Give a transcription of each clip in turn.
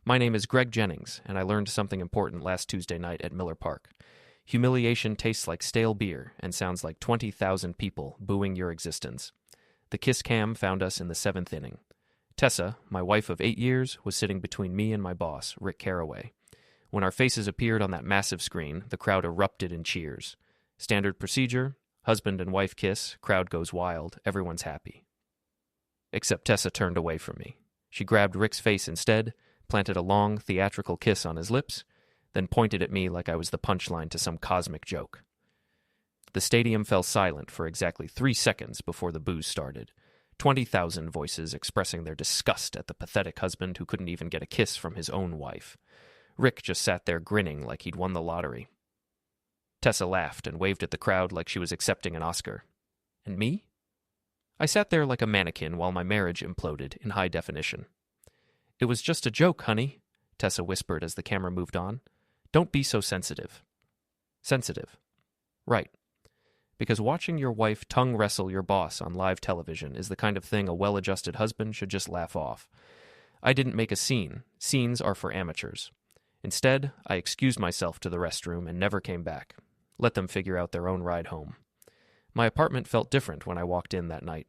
My name is Greg Jennings, and I learned something important last Tuesday night at Miller Park. Humiliation tastes like stale beer and sounds like 20,000 people booing your existence. The kiss cam found us in the 7th inning. Tessa, my wife of 8 years, was sitting between me and my boss, Rick Carroway. When our faces appeared on that massive screen, the crowd erupted in cheers. Standard procedure, husband and wife kiss, crowd goes wild, everyone's happy. Except Tessa turned away from me. She grabbed Rick's face instead, planted a long, theatrical kiss on his lips, then pointed at me like I was the punchline to some cosmic joke. The stadium fell silent for exactly 3 seconds before the boos started. 20,000 voices expressing their disgust at the pathetic husband who couldn't even get a kiss from his own wife. Rick just sat there grinning like he'd won the lottery. Tessa laughed and waved at the crowd like she was accepting an Oscar. And me? I sat there like a mannequin while my marriage imploded in high definition. "It was just a joke, honey," Tessa whispered as the camera moved on. "Don't be so sensitive." Sensitive. Right. Because watching your wife tongue wrestle your boss on live television is the kind of thing a well-adjusted husband should just laugh off. I didn't make a scene. Scenes are for amateurs. Instead, I excused myself to the restroom and never came back. Let them figure out their own ride home. My apartment felt different when I walked in that night.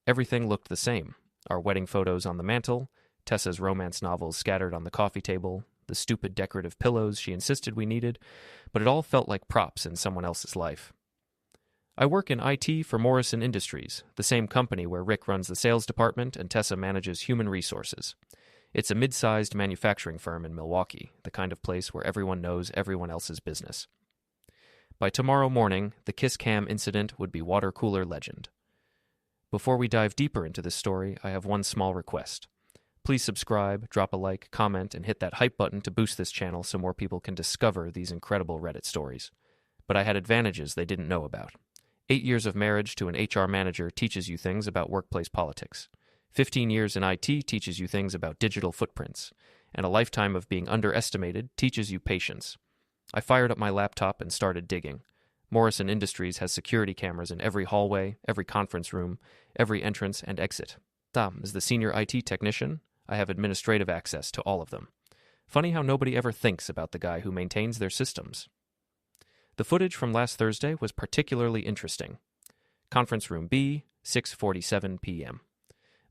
Everything looked the same. Our wedding photos on the mantel, Tessa's romance novels scattered on the coffee table, the stupid decorative pillows she insisted we needed, but it all felt like props in someone else's life. I work in IT for Morrison Industries, the same company where Rick runs the sales department and Tessa manages human resources. It's a mid-sized manufacturing firm in Milwaukee, the kind of place where everyone knows everyone else's business. By tomorrow morning, the kiss cam incident would be water cooler legend. Before we dive deeper into this story, I have one small request. Please subscribe, drop a like, comment, and hit that hype button to boost this channel so more people can discover these incredible Reddit stories. But I had advantages they didn't know about. 8 years of marriage to an HR manager teaches you things about workplace politics. 15 years in IT teaches you things about digital footprints. And a lifetime of being underestimated teaches you patience. I fired up my laptop and started digging. Morrison Industries has security cameras in every hallway, every conference room, every entrance and exit. As the senior IT technician, I have administrative access to all of them. Funny how nobody ever thinks about the guy who maintains their systems. The footage from last Thursday was particularly interesting. Conference Room B, 6:47 p.m.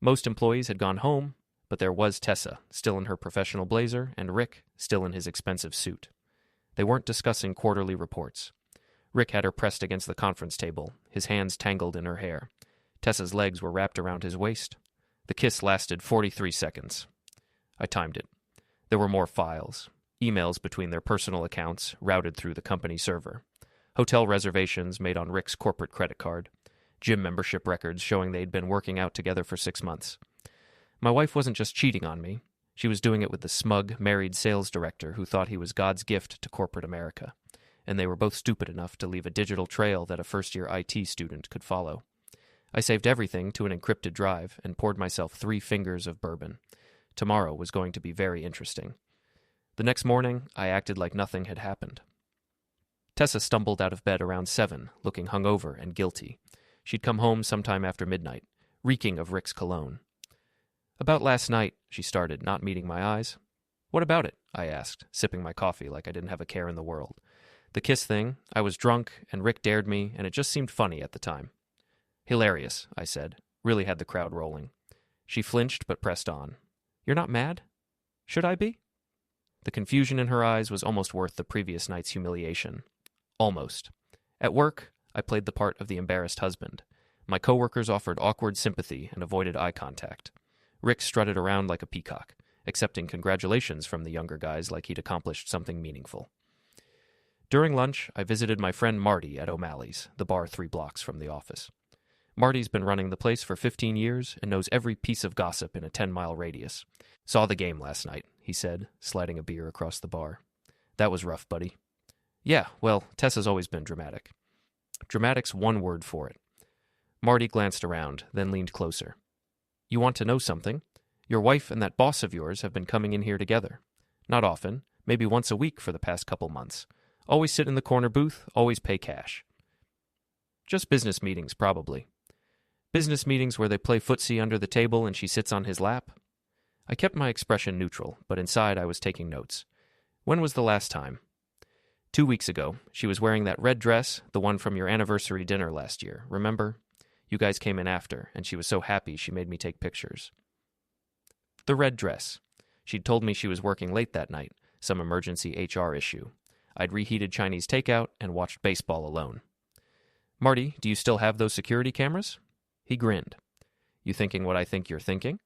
Most employees had gone home, but there was Tessa, still in her professional blazer, and Rick, still in his expensive suit. They weren't discussing quarterly reports. Rick had her pressed against the conference table, his hands tangled in her hair. Tessa's legs were wrapped around his waist. The kiss lasted 43 seconds. I timed it. There were more files. Emails between their personal accounts routed through the company server. Hotel reservations made on Rick's corporate credit card. Gym membership records showing they'd been working out together for 6 months. My wife wasn't just cheating on me. She was doing it with the smug, married sales director who thought he was God's gift to corporate America. And they were both stupid enough to leave a digital trail that a first-year IT student could follow. I saved everything to an encrypted drive and poured myself 3 fingers of bourbon. Tomorrow was going to be very interesting. The next morning, I acted like nothing had happened. Tessa stumbled out of bed around 7, looking hungover and guilty. She'd come home sometime after midnight, reeking of Rick's cologne. "About last night," she started, not meeting my eyes. "What about it?" I asked, sipping my coffee like I didn't have a care in the world. "The kiss thing, I was drunk, and Rick dared me, and it just seemed funny at the time." "Hilarious," I said. Really had the crowd rolling. She flinched but pressed on. "You're not mad? Should I be?" The confusion in her eyes was almost worth the previous night's humiliation. Almost. At work, I played the part of the embarrassed husband. My coworkers offered awkward sympathy and avoided eye contact. Rick strutted around like a peacock, accepting congratulations from the younger guys like he'd accomplished something meaningful. During lunch, I visited my friend Marty at O'Malley's, the bar 3 blocks from the office. Marty's been running the place for 15 years and knows every piece of gossip in a 10-mile radius. "Saw the game last night," he said, sliding a beer across the bar. "That was rough, buddy." "Yeah, well, Tessa's always been dramatic." Dramatic's one word for it. Marty glanced around, then leaned closer. "You want to know something? Your wife and that boss of yours have been coming in here together. Not often, maybe once a week for the past couple months. Always sit in the corner booth, always pay cash." "Just business meetings, probably." "Business meetings where they play footsie under the table and she sits on his lap?" I kept my expression neutral, but inside I was taking notes. When was the last time? 2 weeks ago. She was wearing that red dress, the one from your anniversary dinner last year, remember? You guys came in after, and she was so happy she made me take pictures. The red dress. She'd told me she was working late that night, some emergency HR issue. I'd reheated Chinese takeout and watched baseball alone. Marty, do you still have those security cameras? He grinned. You thinking what I think you're thinking?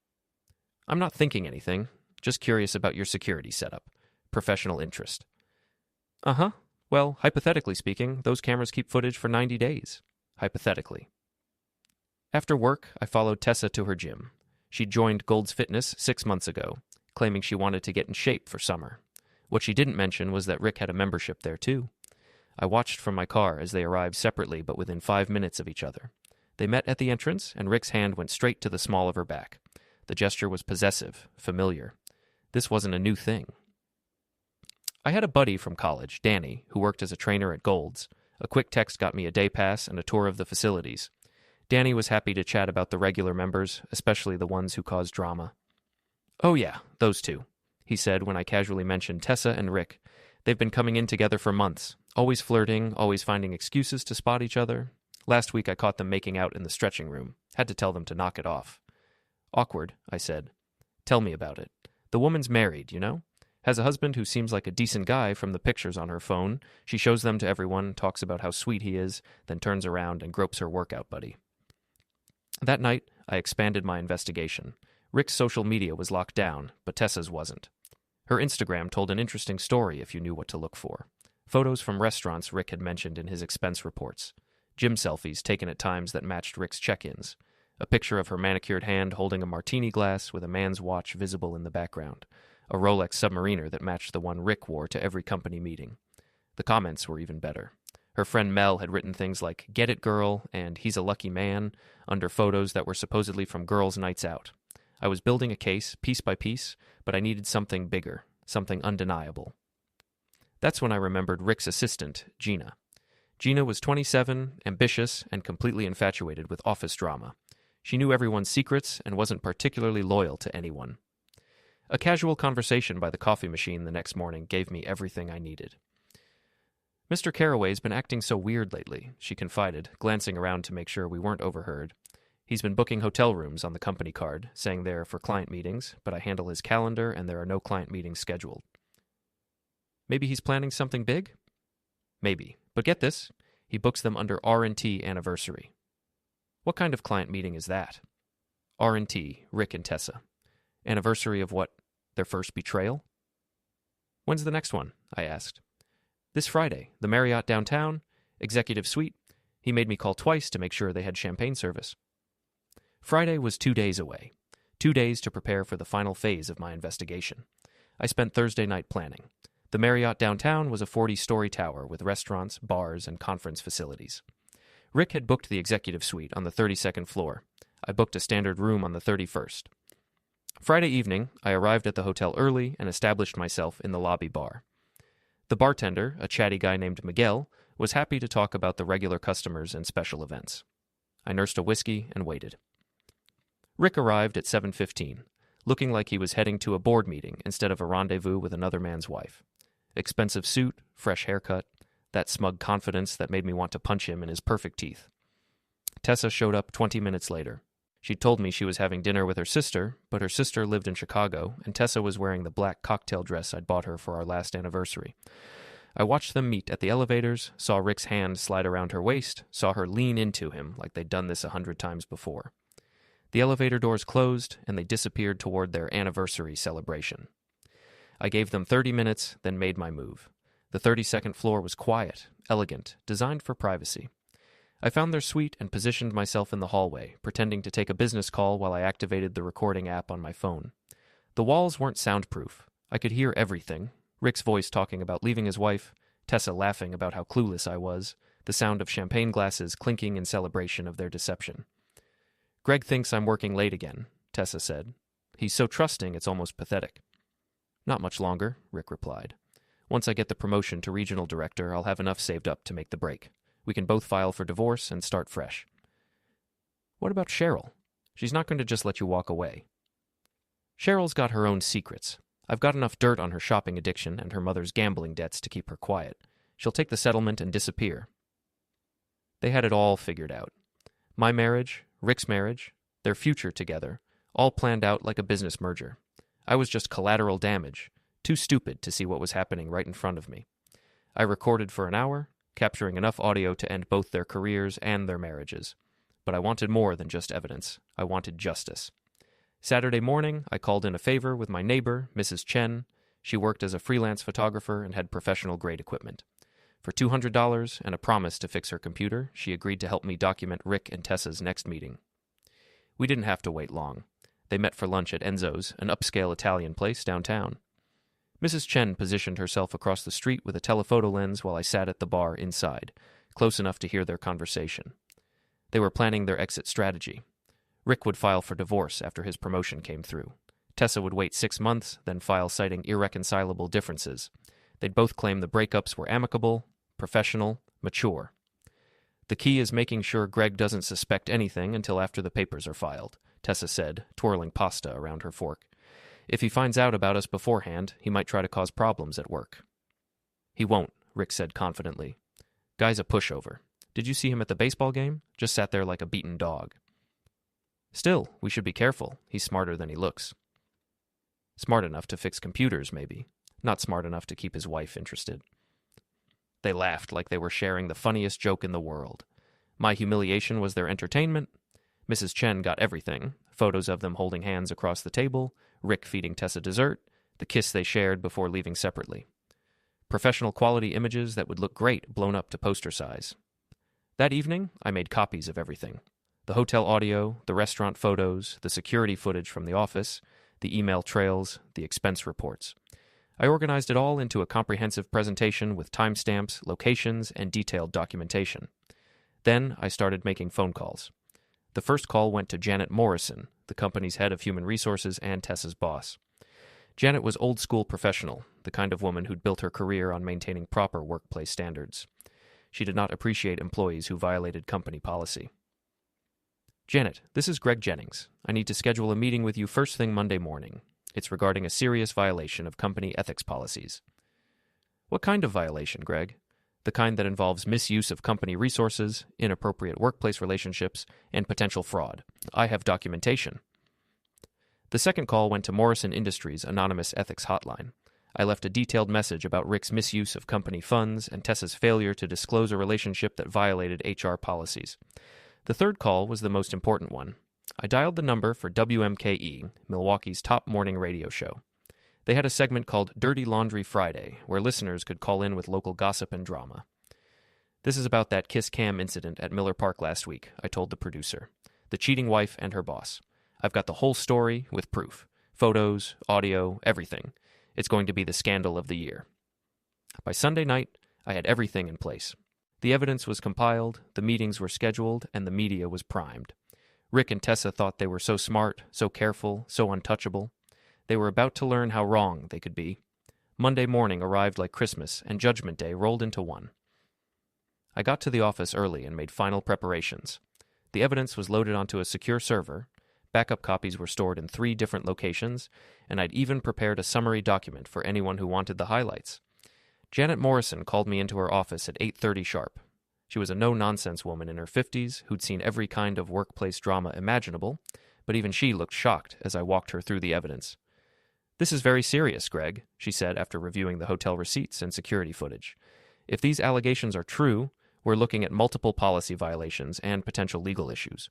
I'm not thinking anything, just curious about your security setup. Professional interest. Uh-huh. Well, hypothetically speaking, those cameras keep footage for 90 days. Hypothetically. After work, I followed Tessa to her gym. She'd joined Gold's Fitness 6 months ago, claiming she wanted to get in shape for summer. What she didn't mention was that Rick had a membership there, too. I watched from my car as they arrived separately but within 5 minutes of each other. They met at the entrance, and Rick's hand went straight to the small of her back. The gesture was possessive, familiar. This wasn't a new thing. I had a buddy from college, Danny, who worked as a trainer at Gold's. A quick text got me a day pass and a tour of the facilities. Danny was happy to chat about the regular members, especially the ones who caused drama. Oh yeah, those two, he said when I casually mentioned Tessa and Rick. They've been coming in together for months, always flirting, always finding excuses to spot each other. Last week I caught them making out in the stretching room. Had to tell them to knock it off. Awkward, I said. Tell me about it. The woman's married, you know? Has a husband who seems like a decent guy from the pictures on her phone. She shows them to everyone, talks about how sweet he is, then turns around and gropes her workout buddy. That night, I expanded my investigation. Rick's social media was locked down, but Tessa's wasn't. Her Instagram told an interesting story if you knew what to look for. Photos from restaurants Rick had mentioned in his expense reports. Gym selfies taken at times that matched Rick's check-ins. A picture of her manicured hand holding a martini glass with a man's watch visible in the background. A Rolex Submariner that matched the one Rick wore to every company meeting. The comments were even better. Her friend Mel had written things like, "Get it, girl," and "He's a lucky man," under photos that were supposedly from girls' nights out. I was building a case, piece by piece, but I needed something bigger, something undeniable. That's when I remembered Rick's assistant, Gina. Gina was 27, ambitious, and completely infatuated with office drama. She knew everyone's secrets and wasn't particularly loyal to anyone. A casual conversation by the coffee machine the next morning gave me everything I needed. Mr. Carroway's been acting so weird lately, she confided, glancing around to make sure we weren't overheard. He's been booking hotel rooms on the company card, saying they're for client meetings, but I handle his calendar and there are no client meetings scheduled. Maybe he's planning something big? Maybe. But get this, he books them under R&T anniversary. What kind of client meeting is that? R&T, Rick and Tessa. Anniversary of what? Their first betrayal? When's the next one? I asked. This Friday, the Marriott downtown, executive suite. He made me call twice to make sure they had champagne service. Friday was 2 days away. 2 days to prepare for the final phase of my investigation. I spent Thursday night planning. The Marriott downtown was a 40-story tower with restaurants, bars, and conference facilities. Rick had booked the executive suite on the 32nd floor. I booked a standard room on the 31st. Friday evening, I arrived at the hotel early and established myself in the lobby bar. The bartender, a chatty guy named Miguel, was happy to talk about the regular customers and special events. I nursed a whiskey and waited. Rick arrived at 7:15, looking like he was heading to a board meeting instead of a rendezvous with another man's wife. Expensive suit, fresh haircut, that smug confidence that made me want to punch him in his perfect teeth. Tessa showed up 20 minutes later. She told me she was having dinner with her sister, but her sister lived in Chicago, and Tessa was wearing the black cocktail dress I'd bought her for our last anniversary. I watched them meet at the elevators, saw Rick's hand slide around her waist, saw her lean into him like they'd done this 100 times before. The elevator doors closed, and they disappeared toward their anniversary celebration. I gave them 30 minutes, then made my move. The 32nd floor was quiet, elegant, designed for privacy. I found their suite and positioned myself in the hallway, pretending to take a business call while I activated the recording app on my phone. The walls weren't soundproof. I could hear everything. Rick's voice talking about leaving his wife, Tessa laughing about how clueless I was, the sound of champagne glasses clinking in celebration of their deception. "Greg thinks I'm working late again," Tessa said. "He's so trusting it's almost pathetic." "Not much longer," Rick replied. "Once I get the promotion to regional director, I'll have enough saved up to make the break. We can both file for divorce and start fresh." "What about Cheryl? She's not going to just let you walk away." Cheryl's got her own secrets. I've got enough dirt on her shopping addiction and her mother's gambling debts to keep her quiet. She'll take the settlement and disappear. They had it all figured out. My marriage, Rick's marriage, their future together, all planned out like a business merger. I was just collateral damage, too stupid to see what was happening right in front of me. I recorded for an hour, capturing enough audio to end both their careers and their marriages. But I wanted more than just evidence. I wanted justice. Saturday morning, I called in a favor with my neighbor, Mrs. Chen. She worked as a freelance photographer and had professional-grade equipment. For $200 and a promise to fix her computer, she agreed to help me document Rick and Tessa's next meeting. We didn't have to wait long. They met for lunch at Enzo's, an upscale Italian place downtown. Mrs. Chen positioned herself across the street with a telephoto lens while I sat at the bar inside, close enough to hear their conversation. They were planning their exit strategy. Rick would file for divorce after his promotion came through. Tessa would wait 6 months, then file citing irreconcilable differences. They'd both claim the breakups were amicable, professional, mature. The key is making sure Greg doesn't suspect anything until after the papers are filed, Tessa said, twirling pasta around her fork. If he finds out about us beforehand, he might try to cause problems at work. He won't, Rick said confidently. Guy's a pushover. Did you see him at the baseball game? Just sat there like a beaten dog. Still, we should be careful. He's smarter than he looks. Smart enough to fix computers, maybe. Not smart enough to keep his wife interested. They laughed like they were sharing the funniest joke in the world. My humiliation was their entertainment. Mrs. Chen got everything. Photos of them holding hands across the table, Rick feeding Tessa dessert, the kiss they shared before leaving separately. Professional quality images that would look great blown up to poster size. That evening, I made copies of everything. The hotel audio, the restaurant photos, the security footage from the office, the email trails, the expense reports. I organized it all into a comprehensive presentation with timestamps, locations, and detailed documentation. Then I started making phone calls. The first call went to Janet Morrison, the company's head of human resources and Tessa's boss. Janet was old-school professional, the kind of woman who'd built her career on maintaining proper workplace standards. She did not appreciate employees who violated company policy. Janet, this is Greg Jennings. I need to schedule a meeting with you first thing Monday morning. It's regarding a serious violation of company ethics policies. What kind of violation, Greg? The kind that involves misuse of company resources, inappropriate workplace relationships, and potential fraud. I have documentation. The second call went to Morrison Industries' anonymous ethics hotline. I left a detailed message about Rick's misuse of company funds and Tessa's failure to disclose a relationship that violated HR policies. The third call was the most important one. I dialed the number for WMKE, Milwaukee's top morning radio show. They had a segment called Dirty Laundry Friday, where listeners could call in with local gossip and drama. This is about that kiss cam incident at Miller Park last week, I told the producer. The cheating wife and her boss. I've got the whole story with proof. Photos, audio, everything. It's going to be the scandal of the year. By Sunday night, I had everything in place. The evidence was compiled, the meetings were scheduled, and the media was primed. Rick and Tessa thought they were so smart, so careful, so untouchable. They were about to learn how wrong they could be. Monday morning arrived like Christmas, and Judgment Day rolled into one. I got to the office early and made final preparations. The evidence was loaded onto a secure server, backup copies were stored in 3 different locations, and I'd even prepared a summary document for anyone who wanted the highlights. Janet Morrison called me into her office at 8:30 sharp. She was a no-nonsense woman in her 50s who'd seen every kind of workplace drama imaginable, but even she looked shocked as I walked her through the evidence. This is very serious, Greg, she said after reviewing the hotel receipts and security footage. If these allegations are true, we're looking at multiple policy violations and potential legal issues.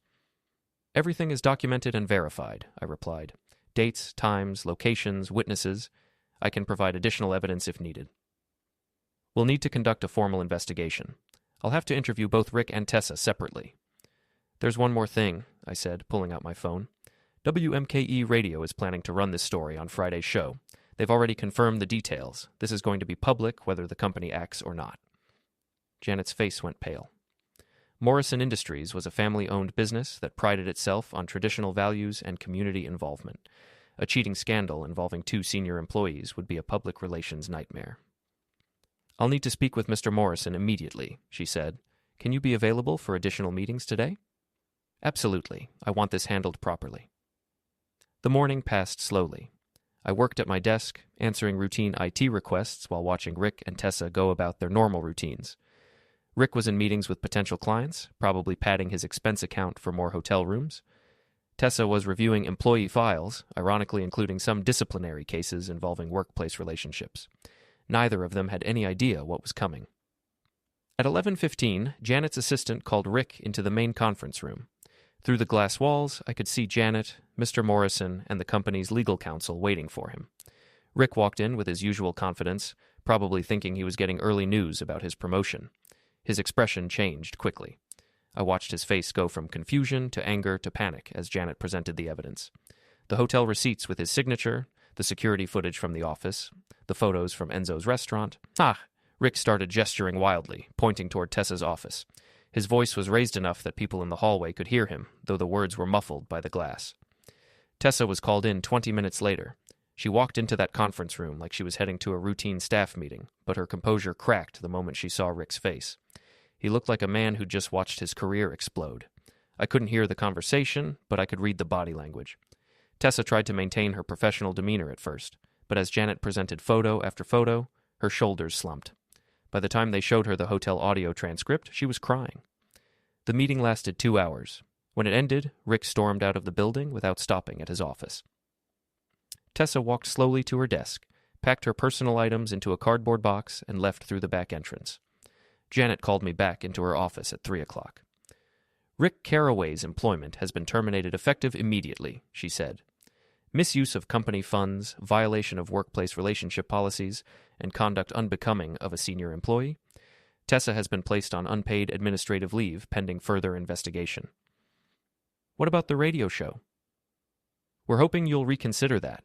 Everything is documented and verified, I replied. Dates, times, locations, witnesses. I can provide additional evidence if needed. We'll need to conduct a formal investigation. I'll have to interview both Rick and Tessa separately. There's one more thing, I said, pulling out my phone. WMKE Radio is planning to run this story on Friday's show. They've already confirmed the details. This is going to be public whether the company acts or not. Janet's face went pale. Morrison Industries was a family-owned business that prided itself on traditional values and community involvement. A cheating scandal involving 2 senior employees would be a public relations nightmare. I'll need to speak with Mr. Morrison immediately, she said. Can you be available for additional meetings today? Absolutely. I want this handled properly. The morning passed slowly. I worked at my desk, answering routine IT requests while watching Rick and Tessa go about their normal routines. Rick was in meetings with potential clients, probably padding his expense account for more hotel rooms. Tessa was reviewing employee files, ironically including some disciplinary cases involving workplace relationships. Neither of them had any idea what was coming. At 11:15, Janet's assistant called Rick into the main conference room. Through the glass walls, I could see Janet, Mr. Morrison, and the company's legal counsel waiting for him. Rick walked in with his usual confidence, probably thinking he was getting early news about his promotion. His expression changed quickly. I watched his face go from confusion to anger to panic as Janet presented the evidence. The hotel receipts with his signature, the security footage from the office, the photos from Enzo's restaurant. Rick started gesturing wildly, pointing toward Tessa's office. His voice was raised enough that people in the hallway could hear him, though the words were muffled by the glass. Tessa was called in 20 minutes later. She walked into that conference room like she was heading to a routine staff meeting, but her composure cracked the moment she saw Rick's face. He looked like a man who'd just watched his career explode. I couldn't hear the conversation, but I could read the body language. Tessa tried to maintain her professional demeanor at first, but as Janet presented photo after photo, her shoulders slumped. By the time they showed her the hotel audio transcript, she was crying. The meeting lasted 2 hours. When it ended, Rick stormed out of the building without stopping at his office. Tessa walked slowly to her desk, packed her personal items into a cardboard box, and left through the back entrance. Janet called me back into her office at 3 o'clock. Rick Carroway's employment has been terminated effective immediately, she said. Misuse of company funds, violation of workplace relationship policies, and conduct unbecoming of a senior employee. Tessa has been placed on unpaid administrative leave pending further investigation. What about the radio show? We're hoping you'll reconsider that.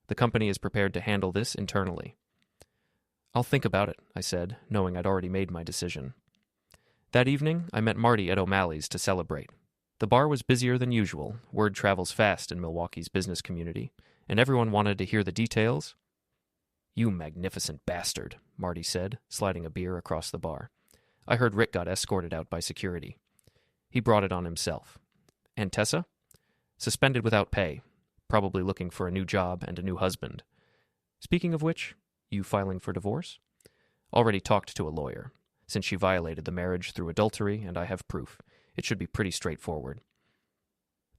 The company is prepared to handle this internally. I'll think about it, I said, knowing I'd already made my decision. That evening, I met Marty at O'Malley's to celebrate. The bar was busier than usual. Word travels fast in Milwaukee's business community, and everyone wanted to hear the details. You magnificent bastard, Marty said, sliding a beer across the bar. I heard Rick got escorted out by security. He brought it on himself. And Tessa? Suspended without pay, probably looking for a new job and a new husband. Speaking of which, you filing for divorce? Already talked to a lawyer. Since she violated the marriage through adultery, and I have proof, it should be pretty straightforward.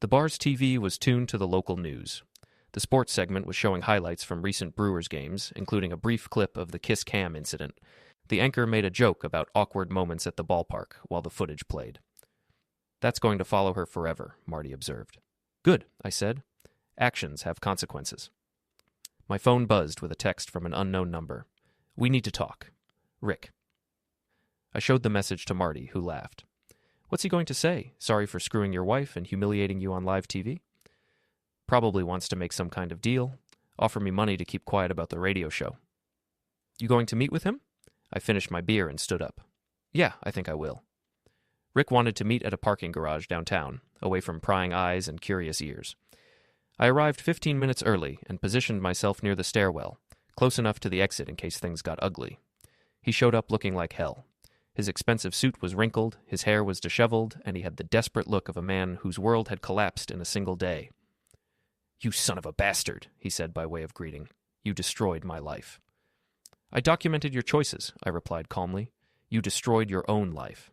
The bar's TV was tuned to the local news. The sports segment was showing highlights from recent Brewers games, including a brief clip of the Kiss Cam incident. The anchor made a joke about awkward moments at the ballpark while the footage played. That's going to follow her forever, Marty observed. Good, I said. Actions have consequences. My phone buzzed with a text from an unknown number. We need to talk. Rick. I showed the message to Marty, who laughed. What's he going to say? Sorry for screwing your wife and humiliating you on live TV? Probably wants to make some kind of deal. Offer me money to keep quiet about the radio show. You going to meet with him? I finished my beer and stood up. Yeah, I think I will. Rick wanted to meet at a parking garage downtown, away from prying eyes and curious ears. I arrived 15 minutes early and positioned myself near the stairwell, close enough to the exit in case things got ugly. He showed up looking like hell. His expensive suit was wrinkled, his hair was disheveled, and he had the desperate look of a man whose world had collapsed in a single day. You son of a bastard, he said by way of greeting. You destroyed my life. I documented your choices, I replied calmly. You destroyed your own life.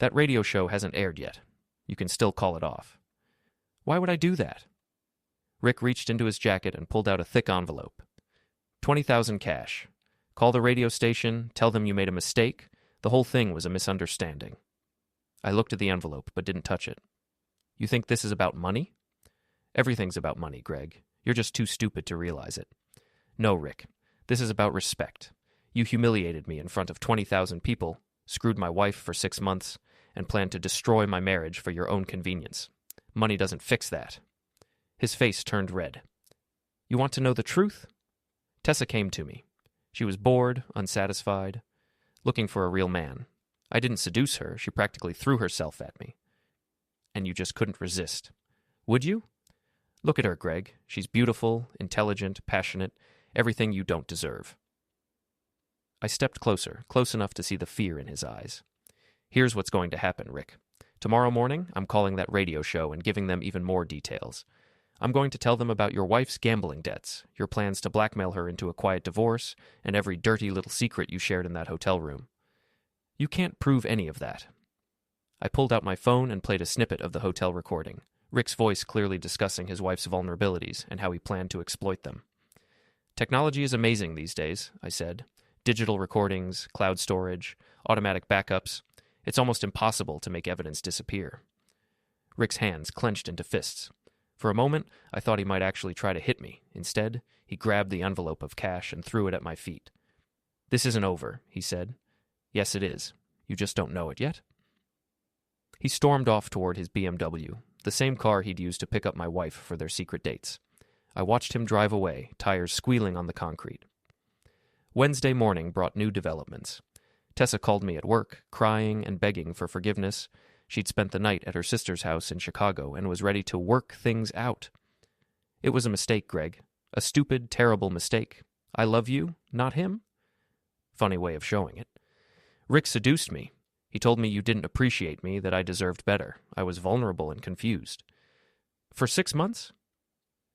That radio show hasn't aired yet. You can still call it off. Why would I do that? Rick reached into his jacket and pulled out a thick envelope. 20,000 cash. Call the radio station, tell them you made a mistake. The whole thing was a misunderstanding. I looked at the envelope, but didn't touch it. You think this is about money? Everything's about money, Greg. You're just too stupid to realize it. No, Rick. This is about respect. You humiliated me in front of 20,000 people, screwed my wife for 6 months, and planned to destroy my marriage for your own convenience. Money doesn't fix that. His face turned red. You want to know the truth? Tessa came to me. She was bored, unsatisfied, looking for a real man. I didn't seduce her. She practically threw herself at me. And you just couldn't resist. Would you? Look at her, Greg. She's beautiful, intelligent, passionate, everything you don't deserve. I stepped closer, close enough to see the fear in his eyes. Here's what's going to happen, Rick. Tomorrow morning, I'm calling that radio show and giving them even more details. I'm going to tell them about your wife's gambling debts, your plans to blackmail her into a quiet divorce, and every dirty little secret you shared in that hotel room. You can't prove any of that. I pulled out my phone and played a snippet of the hotel recording, Rick's voice clearly discussing his wife's vulnerabilities and how he planned to exploit them. Technology is amazing these days, I said. Digital recordings, cloud storage, automatic backups. It's almost impossible to make evidence disappear. Rick's hands clenched into fists. For a moment, I thought he might actually try to hit me. Instead, he grabbed the envelope of cash and threw it at my feet. This isn't over, he said. Yes, it is. You just don't know it yet. He stormed off toward his BMW, the same car he'd used to pick up my wife for their secret dates. I watched him drive away, tires squealing on the concrete. Wednesday morning brought new developments. Tessa called me at work, crying and begging for forgiveness. She'd spent the night at her sister's house in Chicago and was ready to work things out. It was a mistake, Greg. A stupid, terrible mistake. I love you, not him? Funny way of showing it. Rick seduced me. He told me you didn't appreciate me, that I deserved better. I was vulnerable and confused. For 6 months?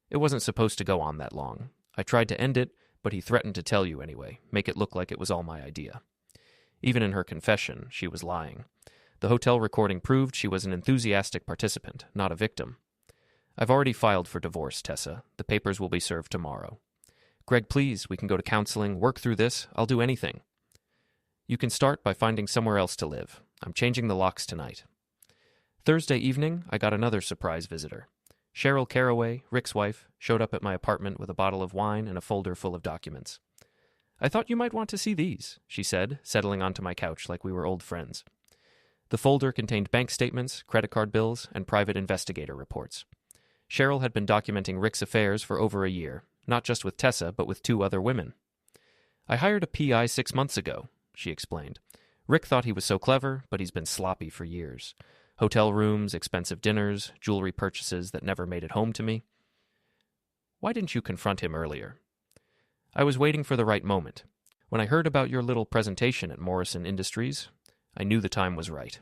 It wasn't supposed to go on that long. I tried to end it, but he threatened to tell you anyway, make it look like it was all my idea. Even in her confession, she was lying. The hotel recording proved she was an enthusiastic participant, not a victim. I've already filed for divorce, Tessa. The papers will be served tomorrow. Greg, please, we can go to counseling, work through this. I'll do anything. You can start by finding somewhere else to live. I'm changing the locks tonight. Thursday evening, I got another surprise visitor. Cheryl Carroway, Rick's wife, showed up at my apartment with a bottle of wine and a folder full of documents. I thought you might want to see these, she said, settling onto my couch like we were old friends. The folder contained bank statements, credit card bills, and private investigator reports. Cheryl had been documenting Rick's affairs for over a year, not just with Tessa, but with 2 other women. I hired a PI 6 months ago, she explained. Rick thought he was so clever, but he's been sloppy for years. Hotel rooms, expensive dinners, jewelry purchases that never made it home to me. Why didn't you confront him earlier? I was waiting for the right moment. When I heard about your little presentation at Morrison Industries, I knew the time was right.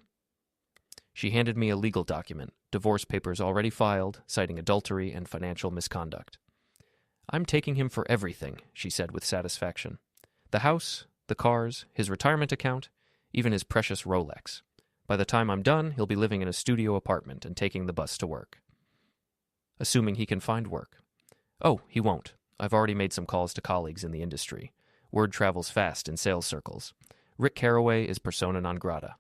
She handed me a legal document, divorce papers already filed, citing adultery and financial misconduct. I'm taking him for everything, she said with satisfaction. The house, the cars, his retirement account, even his precious Rolex. By the time I'm done, he'll be living in a studio apartment and taking the bus to work. Assuming he can find work. Oh, he won't. I've already made some calls to colleagues in the industry. Word travels fast in sales circles. Rick Carroway is persona non grata.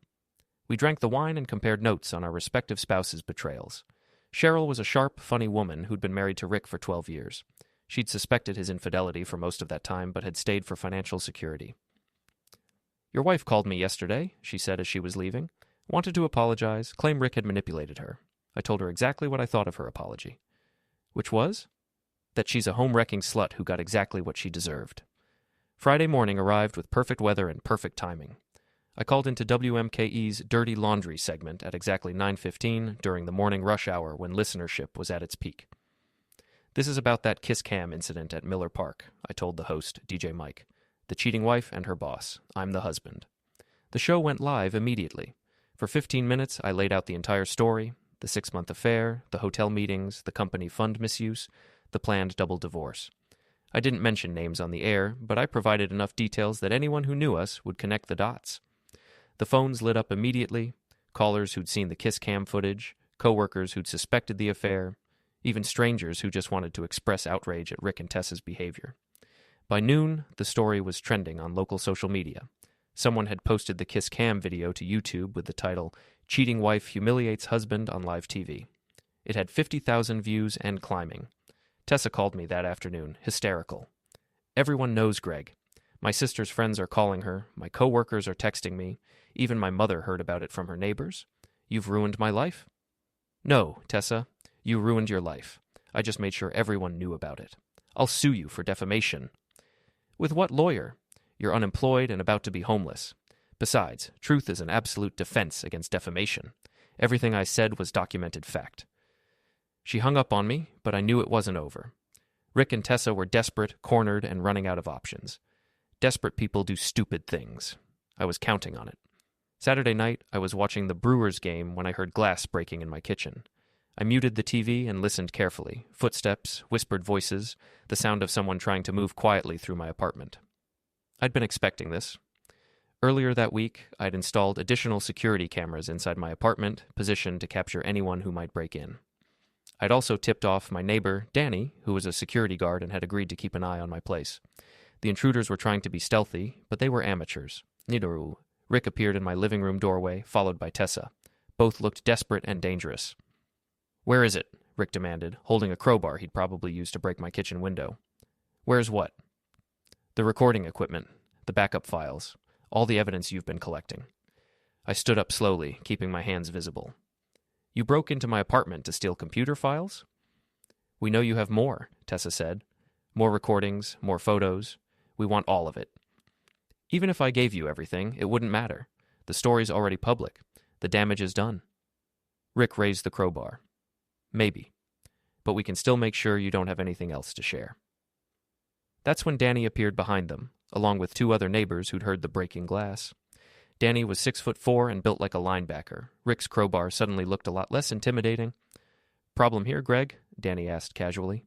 We drank the wine and compared notes on our respective spouses' betrayals. Cheryl was a sharp, funny woman who'd been married to Rick for 12 years. She'd suspected his infidelity for most of that time, but had stayed for financial security. Your wife called me yesterday, she said as she was leaving. Wanted to apologize, claim Rick had manipulated her. I told her exactly what I thought of her apology. Which was? That she's a home-wrecking slut who got exactly what she deserved. Friday morning arrived with perfect weather and perfect timing. I called into WMKE's Dirty Laundry segment at exactly 9:15 during the morning rush hour when listenership was at its peak. This is about that kiss cam incident at Miller Park, I told the host, DJ Mike. The cheating wife and her boss. I'm the husband. The show went live immediately. For 15 minutes, I laid out the entire story, the 6-month affair, the hotel meetings, the company fund misuse, the planned double divorce. I didn't mention names on the air, but I provided enough details that anyone who knew us would connect the dots. The phones lit up immediately, callers who'd seen the kiss cam footage, coworkers who'd suspected the affair, even strangers who just wanted to express outrage at Rick and Tessa's behavior. By noon, the story was trending on local social media. Someone had posted the kiss cam video to YouTube with the title, Cheating Wife Humiliates Husband on Live TV. It had 50,000 views and climbing. Tessa called me that afternoon, hysterical. Everyone knows Greg. My sister's friends are calling her, my coworkers are texting me, even my mother heard about it from her neighbors. You've ruined my life? No, Tessa, you ruined your life. I just made sure everyone knew about it. I'll sue you for defamation. With what lawyer? You're unemployed and about to be homeless. Besides, truth is an absolute defense against defamation. Everything I said was documented fact. She hung up on me, but I knew it wasn't over. Rick and Tessa were desperate, cornered, and running out of options. Desperate people do stupid things. I was counting on it. Saturday night, I was watching the Brewers game when I heard glass breaking in my kitchen. I muted the TV and listened carefully. Footsteps, whispered voices, the sound of someone trying to move quietly through my apartment. I'd been expecting this. Earlier that week, I'd installed additional security cameras inside my apartment, positioned to capture anyone who might break in. I'd also tipped off my neighbor, Danny, who was a security guard and had agreed to keep an eye on my place. The intruders were trying to be stealthy, but they were amateurs. Nidoru. Rick appeared in my living room doorway, followed by Tessa. Both looked desperate and dangerous. "Where is it?" Rick demanded, holding a crowbar he'd probably used to break my kitchen window. "Where's what?" "The recording equipment, the backup files, all the evidence you've been collecting." I stood up slowly, keeping my hands visible. "You broke into my apartment to steal computer files?" "We know you have more," Tessa said. "More recordings, more photos. We want all of it." "Even if I gave you everything, it wouldn't matter. The story's already public. The damage is done." Rick raised the crowbar. "Maybe. But we can still make sure you don't have anything else to share." That's when Danny appeared behind them, along with two other neighbors who'd heard the breaking glass. Danny was 6'4" and built like a linebacker. Rick's crowbar suddenly looked a lot less intimidating. "Problem here, Greg?" Danny asked casually.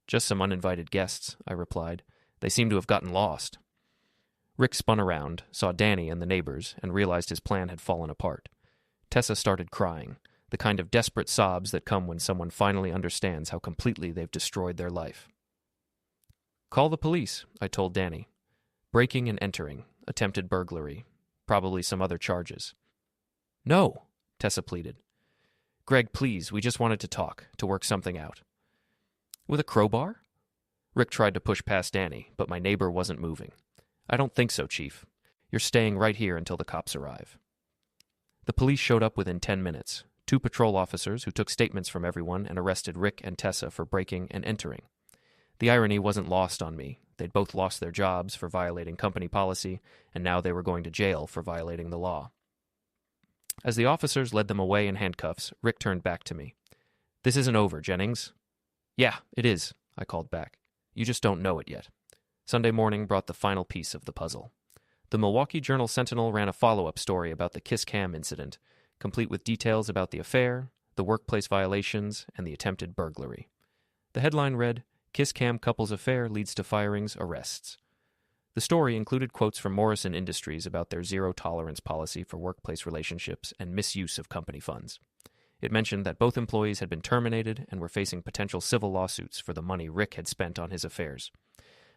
"Just some uninvited guests," I replied. "They seem to have gotten lost." Rick spun around, saw Danny and the neighbors, and realized his plan had fallen apart. Tessa started crying, the kind of desperate sobs that come when someone finally understands how completely they've destroyed their life. "Call the police," I told Danny. "Breaking and entering, attempted burglary, probably some other charges." "No," Tessa pleaded. "Greg, please, we just wanted to talk, to work something out." "With a crowbar?" Rick tried to push past Danny, but my neighbor wasn't moving. "I don't think so, Chief. You're staying right here until the cops arrive." The police showed up within 10 minutes, 2 patrol officers who took statements from everyone and arrested Rick and Tessa for breaking and entering. The irony wasn't lost on me. They'd both lost their jobs for violating company policy, and now they were going to jail for violating the law. As the officers led them away in handcuffs, Rick turned back to me. "This isn't over, Jennings." "Yeah, it is," I called back. "You just don't know it yet." Sunday morning brought the final piece of the puzzle. The Milwaukee Journal-Sentinel ran a follow-up story about the Kiss Cam incident, complete with details about the affair, the workplace violations, and the attempted burglary. The headline read, "Kiss Cam Couple's Affair Leads to Firings, Arrests." The story included quotes from Morrison Industries about their zero-tolerance policy for workplace relationships and misuse of company funds. It mentioned that both employees had been terminated and were facing potential civil lawsuits for the money Rick had spent on his affairs.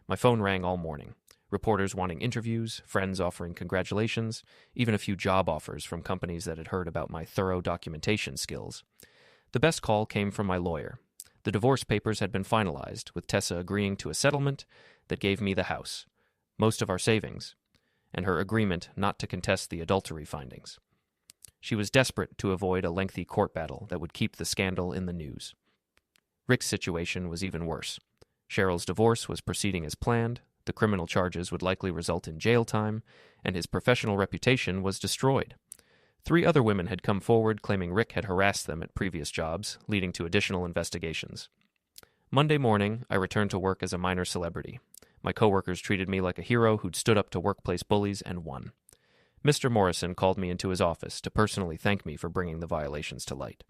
My phone rang all morning. Reporters wanting interviews, friends offering congratulations, even a few job offers from companies that had heard about my thorough documentation skills. The best call came from my lawyer. The divorce papers had been finalized, with Tessa agreeing to a settlement that gave me the house, most of our savings, and her agreement not to contest the adultery findings. She was desperate to avoid a lengthy court battle that would keep the scandal in the news. Rick's situation was even worse. Cheryl's divorce was proceeding as planned, the criminal charges would likely result in jail time, and his professional reputation was destroyed. 3 other women had come forward claiming Rick had harassed them at previous jobs, leading to additional investigations. Monday morning, I returned to work as a minor celebrity. My coworkers treated me like a hero who'd stood up to workplace bullies and won. Mr. Morrison called me into his office to personally thank me for bringing the violations to light.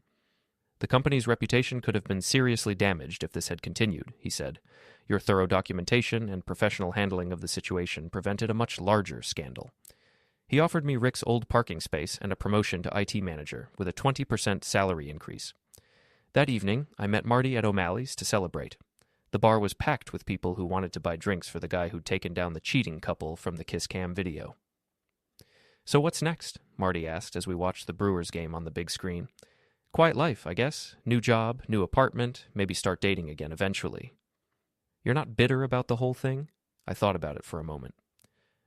"The company's reputation could have been seriously damaged if this had continued," he said. "Your thorough documentation and professional handling of the situation prevented a much larger scandal." He offered me Rick's old parking space and a promotion to IT manager with a 20% salary increase. That evening, I met Marty at O'Malley's to celebrate. The bar was packed with people who wanted to buy drinks for the guy who'd taken down the cheating couple from the Kiss Cam video. "So what's next?" Marty asked as we watched the Brewers game on the big screen. "Quiet life, I guess. New job, new apartment, maybe start dating again eventually." "You're not bitter about the whole thing?" I thought about it for a moment.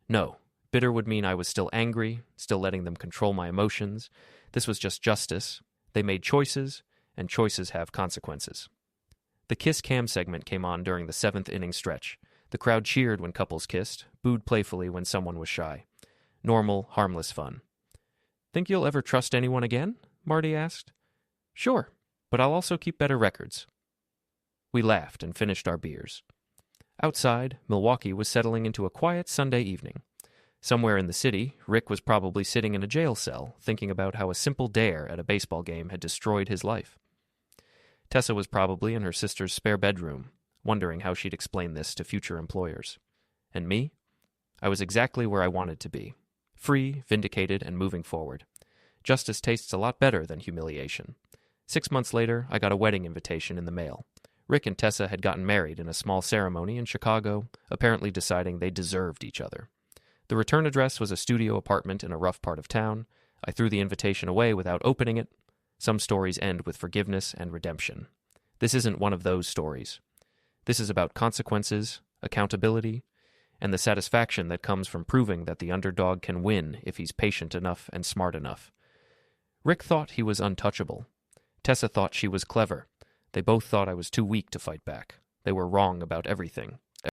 "No. Bitter would mean I was still angry, still letting them control my emotions. This was just justice. They made choices, and choices have consequences." The Kiss Cam segment came on during the 7th inning stretch. The crowd cheered when couples kissed, booed playfully when someone was shy. Normal, harmless fun. "Think you'll ever trust anyone again?" Marty asked. "Sure, but I'll also keep better records." We laughed and finished our beers. Outside, Milwaukee was settling into a quiet Sunday evening. Somewhere in the city, Rick was probably sitting in a jail cell, thinking about how a simple dare at a baseball game had destroyed his life. Tessa was probably in her sister's spare bedroom, wondering how she'd explain this to future employers. And me? I was exactly where I wanted to be. Free, vindicated, and moving forward. Justice tastes a lot better than humiliation. 6 months later, I got a wedding invitation in the mail. Rick and Tessa had gotten married in a small ceremony in Chicago, apparently deciding they deserved each other. The return address was a studio apartment in a rough part of town. I threw the invitation away without opening it. Some stories end with forgiveness and redemption. This isn't one of those stories. This is about consequences, accountability, and the satisfaction that comes from proving that the underdog can win if he's patient enough and smart enough. Rick thought he was untouchable. Tessa thought she was clever. They both thought I was too weak to fight back. They were wrong about everything.